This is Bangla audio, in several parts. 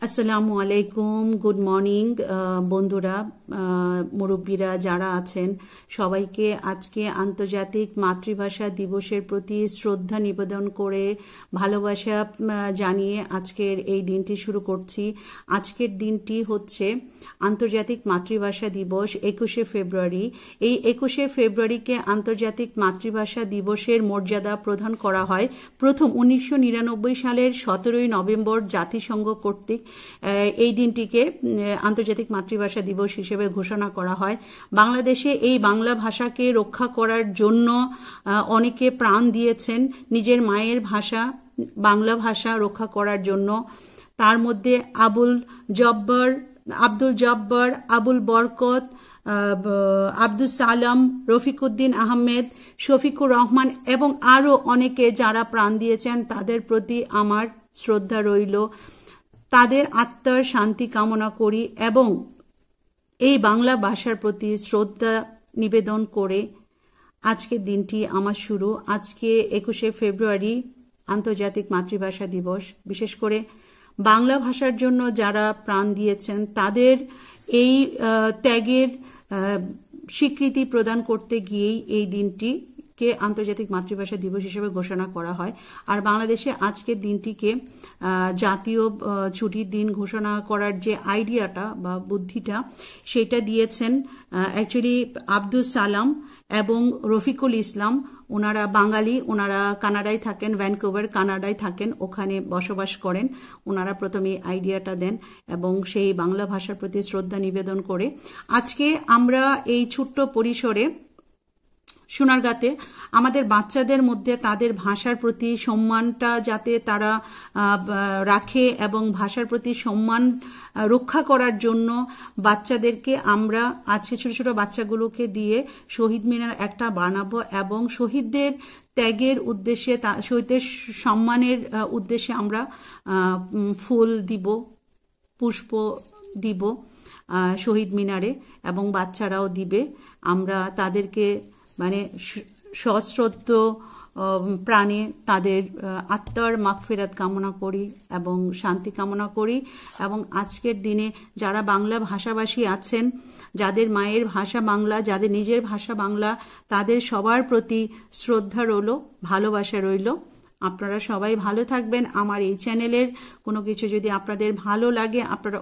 আসসালামু আলাইকুম, গুড মর্নিং বন্ধুরা, মুরব্বীরা যারা আছেন সবাইকে আজকে আন্তর্জাতিক মাতৃভাষা দিবসের প্রতি শ্রদ্ধা নিবেদন করে ভালোবাসা জানিয়ে আজকের এই দিনটি শুরু করছি। আজকের দিনটি হচ্ছে আন্তর্জাতিক মাতৃভাষা দিবস 21শে ফেব্রুয়ারি। এই 21শে ফেব্রুয়ারিকে আন্তর্জাতিক মাতৃভাষা দিবসের মর্যাদা প্রদান করা হয় প্রথম 1999 সালের 17ই নভেম্বর জাতিসংঘ কর্তৃক। এই দিনটিকে আন্তর্জাতিক মাতৃভাষা দিবস হিসেবে ঘোষণা করা হয়। বাংলাদেশে এই বাংলা ভাষাকে রক্ষা করার জন্য অনেকে প্রাণ দিয়েছেন নিজের মায়ের ভাষা বাংলা ভাষা রক্ষা করার জন্য। তার মধ্যে আব্দুল জব্বার, আবুল বরকত, আব্দুল সালাম, রফিকুদ্দিন আহমেদ, শফিকুর রহমান এবং আরও অনেকে যারা প্রাণ দিয়েছেন তাদের প্রতি আমার শ্রদ্ধা রইল। তাদের আত্মার শান্তি কামনা করি এবং এই বাংলা ভাষার প্রতি শ্রদ্ধা নিবেদন করে আজকের দিনটি আমার শুরু। আজকে 21শে ফেব্রুয়ারি আন্তর্জাতিক মাতৃভাষা দিবস। বিশেষ করে বাংলা ভাষার জন্য যারা প্রাণ দিয়েছেন তাদের এই ত্যাগের স্বীকৃতি প্রদান করতে গিয়েই এই দিনটি কে আন্তর্জাতিক মাতৃভাষা দিবস হিসেবে ঘোষণা করা হয়। আর বাংলাদেশে আজকের দিনটিকে জাতীয় ছুটির দিন ঘোষণা করার যে আইডিয়াটা বা বুদ্ধিটা সেটা দিয়েছেন অ্যাকচুয়ালি আব্দুল সালাম এবং রফিকুল ইসলাম। ওনারা বাঙালি, ওনারা কানাডায় থাকেন, ভ্যানকুভার কানাডায় থাকেন, ওখানে বসবাস করেন। ওনারা প্রথমে আইডিয়াটা দেন এবং সেই বাংলা ভাষার প্রতি শ্রদ্ধা নিবেদন করে আজকে আমরা এই ছোট্ট পরিসরে সোনারগাঁতে আমাদের বাচ্চাদের মধ্যে তাদের ভাষার প্রতি সম্মানটা যাতে তারা রাখে এবং ভাষার প্রতি সম্মান রক্ষা করার জন্য বাচ্চাদেরকে আমরা আজকে ছোট ছোট বাচ্চাগুলোকে দিয়ে শহীদ মিনার একটা বানাবো এবং শহীদদের ত্যাগের উদ্দেশ্যে শহীদদের সম্মানের উদ্দেশ্যে আমরা ফুল দিব, পুষ্প দিব শহীদ মিনারে এবং বাচ্চারাও দিবে। আমরা তাদেরকে মানে সশ্রদ্ধ প্রাণে তাদের আত্মার মাগফিরাত কামনা করি এবং শান্তি কামনা করি। এবং আজকের দিনে যারা বাংলা ভাষাভাষী আছেন, যাদের মায়ের ভাষা বাংলা, যাদের নিজের ভাষা বাংলা, তাদের সবার প্রতি শ্রদ্ধা রইল, ভালোবাসা রইল। আপনারা সবাই ভালো থাকবেন। আমার এই চ্যানেলের কোনো কিছু যদি আপনাদের ভালো লাগে আপনারা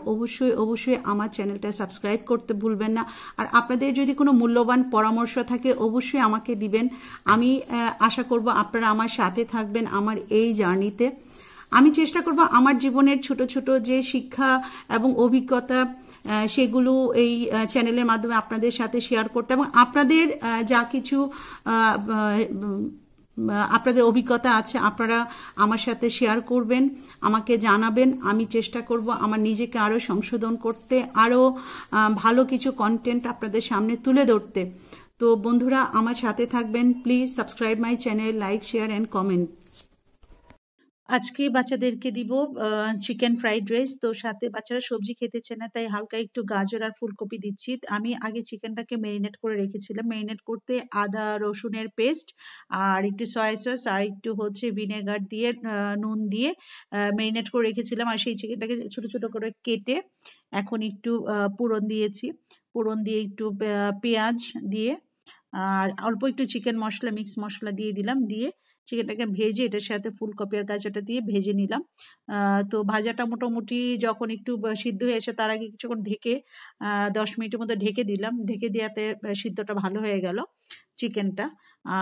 অবশ্যই আমার চ্যানেলটা সাবস্ক্রাইব করতে ভুলবেন না। আর আপনাদের যদি কোনো মূল্যবান পরামর্শ থাকে অবশ্যই আমাকে দিবেন। আমি আশা করব আপনারা আমার সাথে থাকবেন আমার এই জার্নিতে। আমি চেষ্টা করব আমার জীবনের ছোট ছোট যে শিক্ষা এবং অভিজ্ঞতা সেগুলো এই চ্যানেলের মাধ্যমে আপনাদের সাথে শেয়ার করতে এবং আপনাদের যা কিছু আপনাদের অভিজ্ঞতা আছে আপনারা আমার সাথে শেয়ার করবেন, আমাকে জানাবেন। আমি চেষ্টা করব আমার নিজেকে আরো সংশোধন করতে, আরো ভালো কিছু কন্টেন্ট আপনাদের সামনে তুলে ধরতে। তো বন্ধুরা আমার সাথে থাকবেন। Please subscribe my channel, like, share and comment. আজকে বাচ্চাদেরকে দিব চিকেন ফ্রাইড রাইস। তো সাথে বাচ্চারা সবজি খেতে চায় না, তাই হালকা একটু গাজর আর ফুলকপি দিচ্ছি। আমি আগে চিকেনটাকে ম্যারিনেট করে রেখেছিলাম। ম্যারিনেট করতে আদা রসুনের পেস্ট আর একটু সয়া সস আর একটু হচ্ছে ভিনেগার দিয়ে নুন দিয়ে ম্যারিনেট করে রেখেছিলাম। আর সেই চিকেনটাকে ছোট ছোট করে কেটে এখন একটু পুরন দিয়েছি। পুরন দিয়ে একটু পেঁয়াজ দিয়ে আর অল্প একটু চিকেন মশলা, মিক্স মশলা দিয়ে দিলাম। দিয়ে চিকেনটাকে ভেজে এটার সাথে ফুলকপি আর গাজরটা দিয়ে ভেজে নিলাম। তো ভাজাটা মোটামুটি যখন একটু সিদ্ধ হয়ে আসে তার আগে কিছুক্ষণ ঢেকে 10 মিনিটের মতো ঢেকে দিলাম। ঢেকে দেওয়াতে সিদ্ধটা ভালো হয়ে গেল চিকেনটা।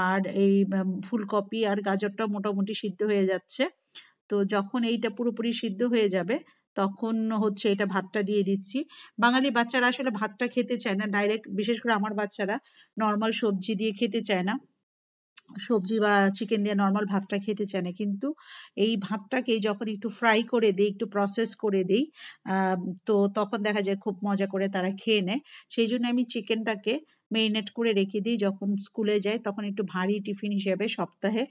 আর এই ফুলকপি আর গাজরটা মোটামুটি সিদ্ধ হয়ে যাচ্ছে। তো যখন এইটা পুরোপুরি সিদ্ধ হয়ে যাবে তখন হচ্ছে এটা ভাতটা দিয়ে দিচ্ছি। বাঙালি বাচ্চারা আসলে ভাতটা খেতে চায় না ডাইরেক্ট, বিশেষ করে আমার বাচ্চারা নর্মাল সবজি দিয়ে খেতে চায় না, সবজি বা চিকেন দিয়ে নর্মাল ভাতটা খেতে চায় না। কিন্তু এই ভাতটাকে যখন একটু ফ্রাই করে দিই, একটু প্রসেস করে দিই, তো তখন দেখা যায় খুব মজা করে তারা খেয়ে নেয়। সেই জন্য আমি চিকেনটাকে ম্যারিনেট করে রেখে দিই। যখন স্কুলে যাই তখন একটু ভারী টিফিন হিসেবে সপ্তাহে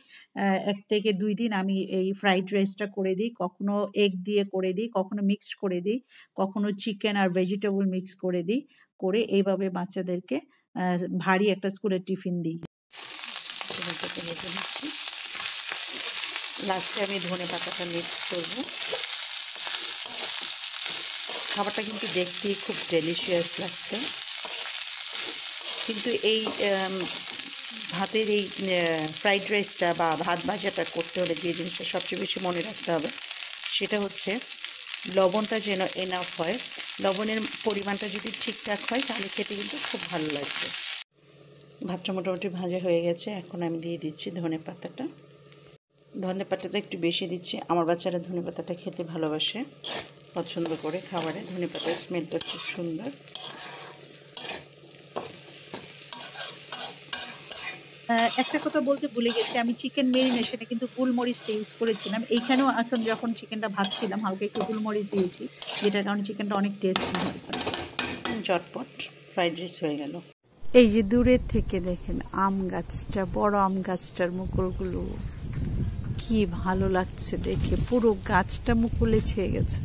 1 থেকে 2 দিন আমি এই ফ্রাইড রাইসটা করে দিই। কখনো এগ দিয়ে করে দিই, কখনো মিক্সড করে দিই, কখনো চিকেন আর ভেজিটেবল মিক্স করে দিই। করে এইভাবে বাচ্চাদেরকে ভারী একটা স্কুলের টিফিন দিই। লাস্টে আমি ধনে পাতাটা মিক্স করব। খাবারটা কিন্তু দেখতেই খুব ডেলিশিয়াস লাগছে। কিন্তু এই ভাতের এই ফ্রাইড রাইসটা বা ভাত ভাজাটা করতে হলে যে জিনিসটা সবচেয়ে বেশি মনে রাখতে হবে সেটা হচ্ছে লবণটা যেন এনাফ হয়। লবণের পরিমাণটা যদি ঠিকঠাক হয় তাহলে খেতে কিন্তু খুব ভালো লাগবে। ভাতটা মোটামুটি ভাজা হয়ে গেছে। এখন আমি দিয়ে দিচ্ছি ধনেপাতাটা। ধনেপাতাটা একটু বেশি দিচ্ছি, আমার বাচ্চারা ধনেপাতাটা খেতে ভালোবাসে, পছন্দ করে খাবারে। ধনেপাতার স্মেলটা খুব সুন্দর। একটা কথা বলতে ভুলে গেছি, আমি চিকেন মেরিনেশনে কিন্তু গোলমরিচটা ইউজ করেছিলাম। এইখানেও এখন যখন চিকেনটা ভাজছিলাম হালকা একটু গোলমরিচ দিয়েছি, যেটার কারণে চিকেনটা অনেক টেস্টি হয়। চটপট ফ্রাইড রাইস হয়ে গেল। এই যে দূরের থেকে দেখেন আম গাছটা, বড় আম গাছটার মুকুলগুলো কি ভালো লাগছে দেখে, পুরো গাছটা মুকুলে ছেয়ে গেছে।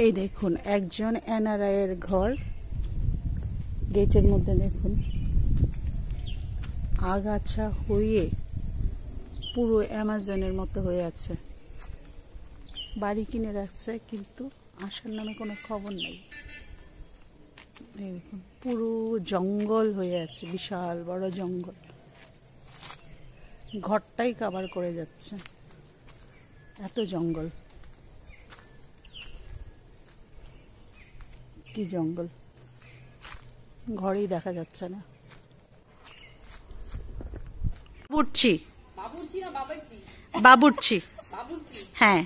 এই দেখুন একজন এনআরআই এর ঘর, গেটের মধ্যে দেখুন আগাছা হয়ে পুরো অ্যামাজনের মতো হয়ে আছে। বাড়ি কিনে রাখছে কিন্তু আসার নামে কোনো খবর নেই। এই দেখুন পুরো জঙ্গল হয়ে আছে, বিশাল বড় জঙ্গল। ঘরটাই কভার করে যাচ্ছে, এত জঙ্গল। কি জঙ্গল, ঘরেই দেখা যাচ্ছে না। বাবুর্চি, হ্যাঁ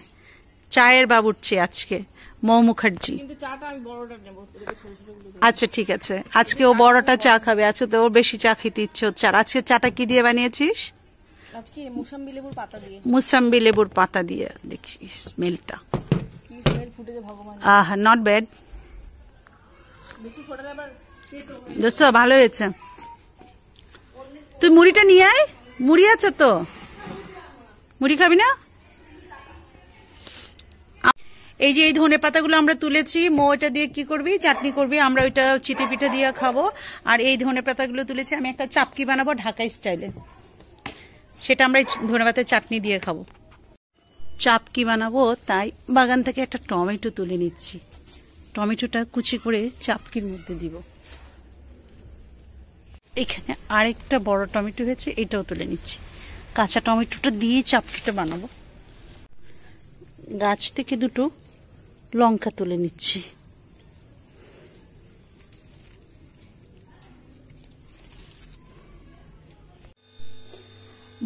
চায়ের বাবুর্চি আজকে মৌ মুখার্জি। আচ্ছা ঠিক আছে, আজকে ও বড়টা চা খাবে, আজকে তো ওর বেশি চা খেতে ইচ্ছে হচ্ছে। আর আজকে চাটা কি দিয়ে বানিয়েছিস? আজকে মুসাম্বি লেবুর পাতা দিয়ে। মুসাম্বি লেবুর পাতা দিয়ে। দেখি স্মেলটা, আহ নট ব্যাড দোস্ত, ভালো হয়েছে। তুই মুড়িটা নিয়ে আয়, মুড়ি আছে তো, মুড়ি খাবি না? এই যে এই ধনে পাতাগুলো আমরা তুলেছি, মো এটা দিয়ে কি করবি? চাটনি করবি, আমরা ওইটা চিতে পিঠে দিয়ে খাবো। আর এই ধনে পাতাগুলো তুলেছি, আমি একটা চাপকি বানাবো ঢাকাই স্টাইলে, সেটা আমরা ধনে পাতার চাটনি দিয়ে খাবো। চাপকি বানাবো তাই বাগান থেকে একটা টমেটো তুলে নিচ্ছি, টমেটোটা কুচি করে চাপকির মধ্যে দিব। এখানে আরেকটা বড় টমেটো হয়েছে, এটাও তুলে নিচ্ছি। কাঁচা টমেটোটা দিয়ে চাপকিটা বানাবো। গাছ থেকে দুটো লঙ্কা তুলে নিচ্ছি।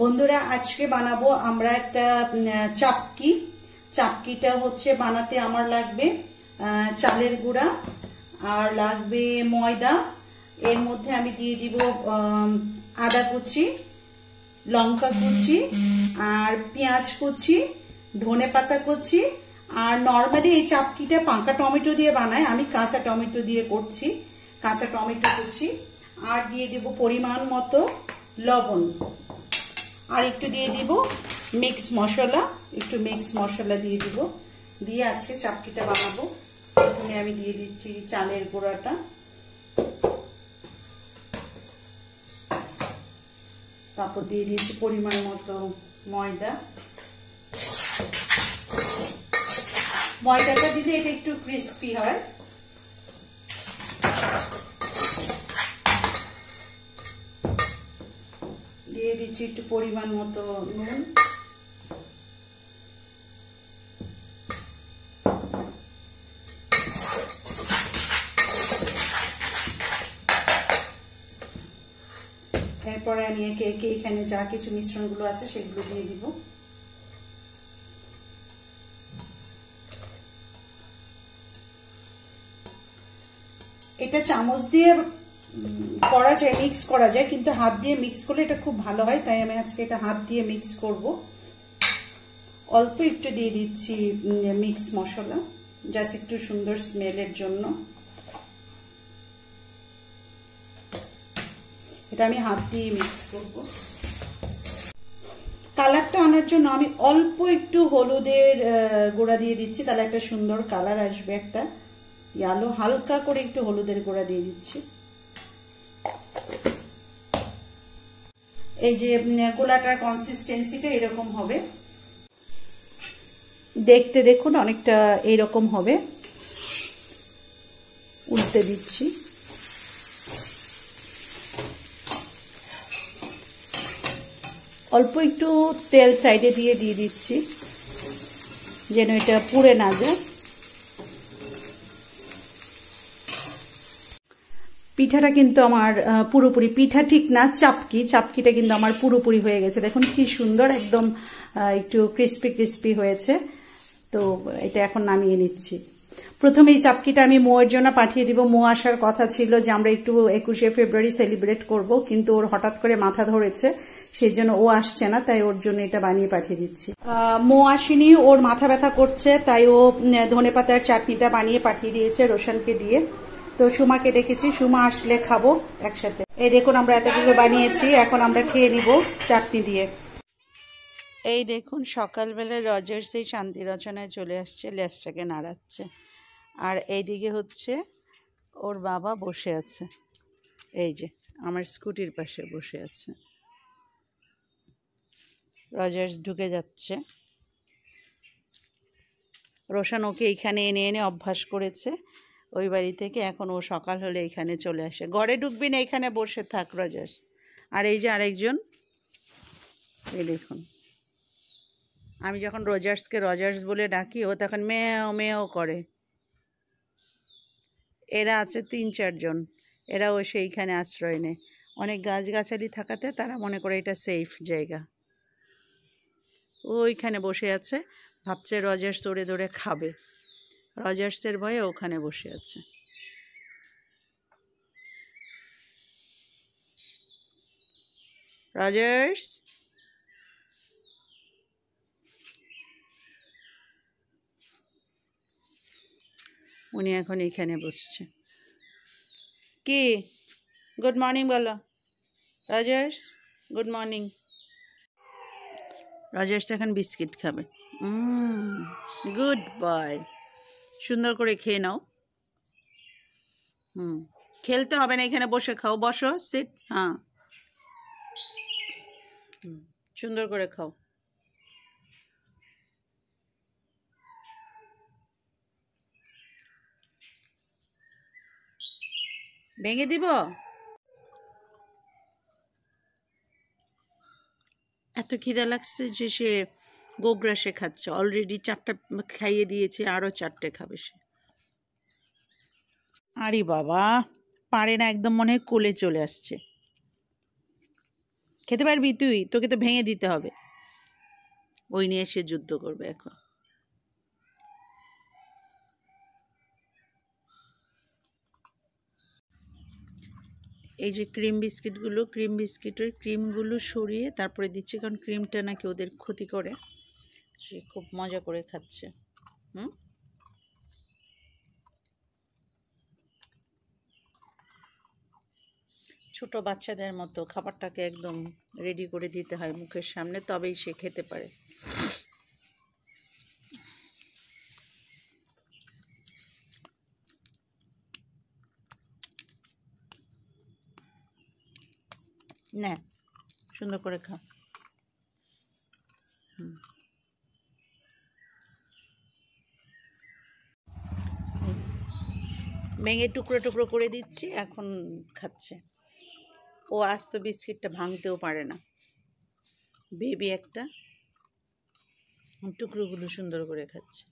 বন্ধুরা আজকে বানাবো আমরা একটা চাপকি। চাপকিটা হচ্ছে বানাতে আমার লাগবে চালের গুঁড়া, আর লাগবে ময়দা। এর মধ্যে আমি দিয়ে দিব আদা কুচি, লঙ্কা কুচি, আর পেঁয়াজ কুচি, ধনে পাতা কুচি। আর নর্মালি এই চাপকিটা পাকা টমেটো দিয়ে বানায়, আমি কাঁচা টমেটো দিয়ে করছি, কাঁচা টমেটো কুচি। আর দিয়ে দিব পরিমাণ মতো লবণ, আর একটু দিয়ে দিব মিক্স মশলা, একটু মিক্স মশলা দিয়ে দিব। দিয়ে আজকে চাপকিটা বানাবো। প্রথমে আমি দিয়ে দিচ্ছি চালের গুঁড়াটা, তারপর দিয়ে দিচ্ছি পরিমাণ মতো ময়দা। ময়দাটা দিলে এটা একটু ক্রিস্পি হয়। দিয়ে দিচ্ছি একটু পরিমাণ মতো নুন। এরপরে আমি একে একে এখানে যা কিছু মিশ্রণগুলো আছে সেগুলো দিয়ে দিব। এটা চামচ দিয়ে করা যায়, মিক্স করা যায়, কিন্তু হাত দিয়ে মিক্স করলে এটা খুব ভালো হয়, তাই আমি আজকে এটা হাত দিয়ে মিক্স করব। অল্প একটু দিয়ে দিচ্ছি মিক্স মশলা, জাস্ট একটু সুন্দর স্মেলের জন্য। এটা আমি হাত দিয়ে মিক্স করব। কালারটা আনার জন্য আমি অল্প একটু হলুদের গুঁড়া দিয়ে দিচ্ছি, তাহলে একটা সুন্দর কালার আসবে, একটা ইয়ালো। হালকা করে একটু হলুদের গুঁড়া দিয়ে দিচ্ছি। এই যে গোলাটার কনসিস্টেন্সিটা এরকম হবে, দেখতে দেখুন অনেকটা এইরকম হবে। উল্টে দিচ্ছি। অল্প একটু তেল সাইডে দিয়ে দিচ্ছি যেন এটা পুড়ে না যায়। পিঠাটা কিন্তু আমার পুরোপুরি, পিঠা ঠিক না, চাপকিটা কিন্তু আমার পুরোপুরি হয়ে গেছে। দেখুন কি সুন্দর একদম একটু ক্রিস্পি ক্রিস্পি হয়েছে। তো এটা এখন নামিয়ে নিচ্ছি। প্রথমে এই চাপকিটা আমি মোয়ের জন্য পাঠিয়ে দিব। মো আসার কথা ছিল যে আমরা একটু 21শে ফেব্রুয়ারি সেলিব্রেট করব, কিন্তু ওর হঠাৎ করে মাথা ধরেছে, সেই জন্য ও আসছে না, তাই ওর জন্য এটা বানিয়ে পাঠিয়ে দিচ্ছি। মো আসেনি, ওর মাথা ব্যথা করছে, তাই ও ধনেপাতার চাটনিটা বানিয়ে পাঠিয়ে দিয়েছে রোশনকে দিয়ে। তো সুমাকে ডেকেছি, সুমা আসলে খাবো একসাথে। এই দেখুন আমরা এতটুকু বানিয়েছি, এখন আমরা খেয়ে নিব চাটনি দিয়ে। এই দেখুন সকালবেলা রজার্স এই শান্তি রচনায় চলে আসছে, লেজটাকে নাড়াচ্ছে। আর এইদিকে হচ্ছে ওর বাবা বসে আছে, এই যে আমার স্কুটির পাশে বসে আছে। রজার্স ঢুকে যাচ্ছে। রোশন ওকে এইখানে এনে এনে অভ্যাস করেছে ওই বাড়ি থেকে, এখন ও সকাল হলে এখানে চলে আসে। ঘরে ঢুকবি না, এখানে বসে থাক রজার্স। আর এই যে আরেকজন, এই দেখুন আমি যখন রজার্সকে রজার্স বলে ডাকি, ও তখন মেও মেও করে। এরা আছে 3-4 জন, এরাও সেইখানে আশ্রয় নেয়। অনেক গাছগাছালি থাকাতে তারা মনে করে এটা সেফ জায়গা। ওইখানে বসে আছে, ভাবছে রজার্স দৌড়ে দৌড়ে খাবে, রজার্সের ভয়ে ওখানে বসে আছে। রজার্স, উনি এখন এখানে বসছে। কি গুড মর্নিং বলো রজার্স, গুড মর্নিং। রজার্স এখন বিস্কিট খাবে। গুড বয়, সুন্দর করে খেয়ে নাও। খেলতে হবে না, এখানে বসে খাও, বসো, সিট। হ্যাঁ, সুন্দর করে খাও। ভেঙে দিব? এত খিদা লাগছে যে সে গোগ্রাসে খাচ্ছে। অলরেডি 4টা খাইয়ে দিয়েছে, আরও 4টে খাবে সে। আরে বাবা, পারে না একদম, মনে হয় কোলে চলে আসছে। খেতে পারবি তুই? তোকে তো ভেঙে দিতে হবে। ওই নিয়ে সে যুদ্ধ করবে এখন। এই যে ক্রিম বিস্কিটগুলো, ক্রিম বিস্কিটের ক্রিমগুলো সরিয়ে তারপরে দিচ্ছে, কারণ ক্রিমটা নাকি ওদের ক্ষতি করে। সে খুব মজা করে খাচ্ছে। ছোট বাচ্চাদের মতো খাবারটাকে একদম রেডি করে দিতে হয় মুখের সামনে, তবেই সে খেতে পারে। না, সুন্দর করে খা। ভেঙে টুকরো টুকরো করে দিচ্ছি, এখন খাচ্ছে। ও আস্ত বিস্কিটটা ভাঙতেও পারে না, বেবি একটা। টুকরোগুলো সুন্দর করে খাচ্ছে,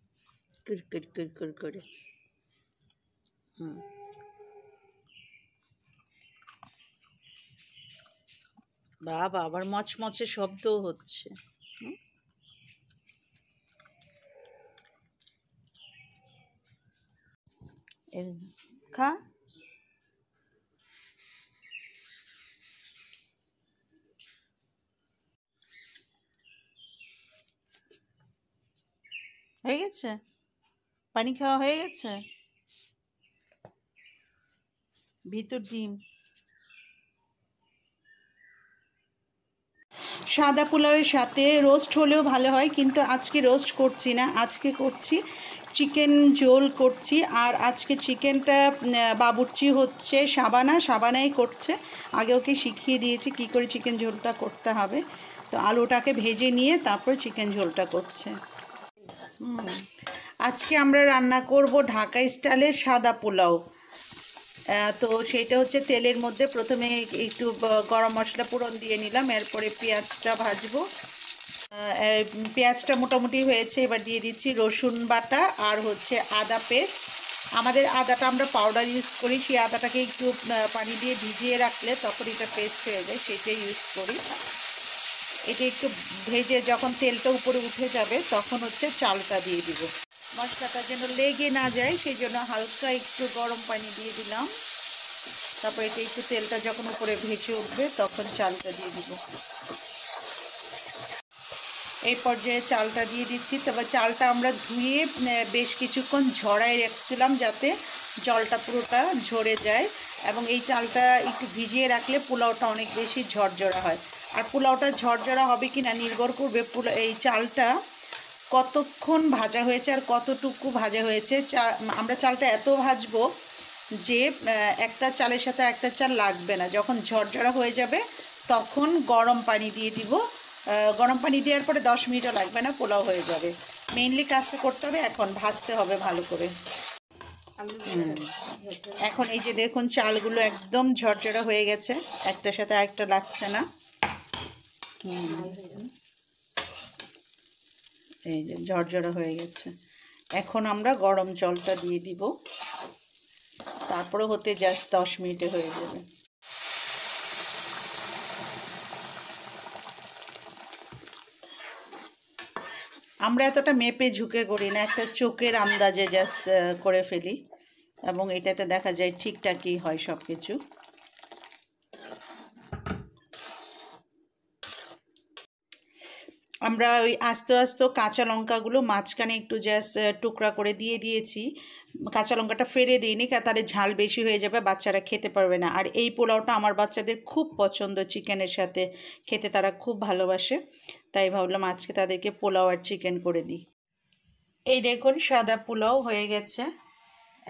কুরকুর কুরকুর করে। বাবা, আবার মচমচে শব্দও হচ্ছে। খা। হয়ে গেছে? পানি খাওয়া হয়ে গেছে? ভিতর ডিম। সাদা পোলাওয়ের সাথে রোস্ট হলেও ভালো হয়, কিন্তু আজকে রোস্ট করছি না, আজকে করছি চিকেন ঝোল করছি। আর আজকে চিকেনটা বাবুর্চি হচ্ছে সাবানাই করছে। আগে ওকে শিখিয়ে দিয়েছি কী করে চিকেন ঝোলটা করতে হবে। তো আলুটাকে ভেজে নিয়ে তারপর চিকেন ঝোলটা করছে। আজকে আমরা রান্না করব ঢাকা স্টাইলের সাদা পোলাও। তো সেটা হচ্ছে তেলের মধ্যে প্রথমে একটু গরম মশলা ফোড়ন দিয়ে নিলাম, এরপরে পেঁয়াজটা ভাজবো। পেঁয়াজটা মোটামুটি হয়েছে, এবার দিয়ে দিচ্ছি রসুন বাটা আর হচ্ছে আদা পেস্ট। আমাদের আদাটা আমরা পাউডার ইউজ করি, সেই আদাটাকে একটু পানি দিয়ে ভিজিয়ে রাখলে তখন এটা পেস্ট হয়ে যায়, সেটাই ইউজ করি। এটা একটু ভেজে যখন তেলটা উপরে উঠে যাবে তখন হচ্ছে চালটা দিয়ে দিব। মশলাটা যেন লেগে না যায় সেই জন্য হালকা একটু গরম পানি দিয়ে দিলাম। তারপর এটা একটু তেলটা যখন উপরে ভেসে উঠবে তখন চালটা দিয়ে দিব। এই পর্যায়ে চালটা দিয়ে দিচ্ছি। তবে চালটা আমরা ধুয়ে বেশ কিছুক্ষণ ঝরায় রাখছিলাম যাতে জলটা পুরোটা ঝরে যায়, এবং এই চালটা একটু ভিজিয়ে রাখলে পোলাওটা অনেক বেশি ঝরঝরা হয়। আর পোলাওটা ঝরঝরা হবে কি না নির্ভর করবে এই চালটা কতক্ষণ ভাজা হয়েছে আর কতটুকু ভাজা হয়েছে। আমরা চালটা এত ভাজবো যে একটা চালের সাথে একটা চাল লাগবে না। যখন ঝরঝরা হয়ে যাবে তখন গরম পানি দিয়ে দিব। গরম পানি দেওয়ার পরে 10 মিনিটও লাগবে না, পোলাও হয়ে যাবে। মেইনলি কাজটা করতে হবে এখন, ভাজতে হবে ভালো করে। এখন এই যে দেখুন চালগুলো একদম ঝরঝরা হয়ে গেছে, একটার সাথে আরেকটা লাগছে না। এই যে ঝরঝরা হয়ে গেছে। এখন আমরা গরম জলটা দিয়ে দিব, তারপরে হতে জাস্ট 10 মিনিটে হয়ে যাবে। আমরা এতটা মেপে ঝুঁকে করি না, একটা চোখের আন্দাজে জাস্ট করে ফেলি, এবং এটাতে দেখা যায় ঠিকঠাকই হয় সব কিছু। আমরা ওই আস্তে আস্তে কাঁচা লঙ্কাগুলো মাঝখানে একটু জাস্ট টুকরা করে দিয়ে দিয়েছি। কাঁচা লঙ্কাটা ফেলে দিইনি, তাহলে ঝাল বেশি হয়ে যাবে, বাচ্চারা খেতে পারবে না। আর এই পোলাওটা আমার বাচ্চাদের খুব পছন্দ, চিকেনের সাথে খেতে তারা খুব ভালোবাসে, তাই ভাবলাম আজকে তাদেরকে পোলাও আর চিকেন করে দিই। এই দেখুন সাদা পোলাও হয়ে গেছে,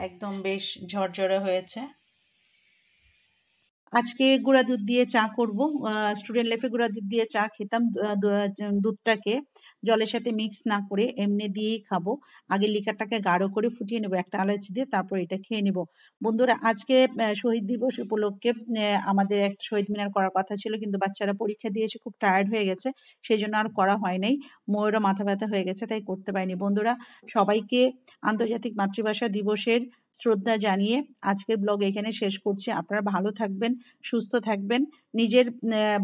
একদম বেশ ঝরঝরে হয়েছে। আজকে গুঁড়া দুধ দিয়ে চা করব। স্টুডেন্ট লাইফে গুঁড়া দুধ দিয়ে চা খেতাম, দুধটাকে জলের সাথে মিক্স না করে এমনি দিয়েই খাবো। আগে লিকারটাকে গাঢ় করে ফুটিয়ে নেব একটা এলাচ দিয়ে, তারপর এটা খেয়ে নেব। বন্ধুরা, আজকে শহীদ দিবস উপলক্ষে আমাদের একটা শহীদ মিনার করার কথা ছিল, কিন্তু বাচ্চারা পরীক্ষা দিয়েছে, খুব টায়ার্ড হয়ে গেছে, সেই জন্য আর করা হয় নাই। ময়ূরও মাথা ব্যথা হয়ে গেছে, তাই করতে পারিনি। বন্ধুরা, সবাইকে আন্তর্জাতিক মাতৃভাষা দিবসের শ্রদ্ধা জানিয়ে আজকের ব্লগ এখানে শেষ করছি। আপনারা ভালো থাকবেন, সুস্থ থাকবেন, নিজের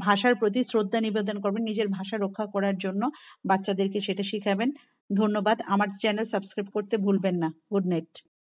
ভাষার প্রতি শ্রদ্ধা নিবেদন করবেন, নিজের ভাষা রক্ষা করার জন্য বাচ্চাদেরকে সেটা শিখাবেন। ধন্যবাদ। আমার চ্যানেল সাবস্ক্রাইব করতে ভুলবেন না। Good night.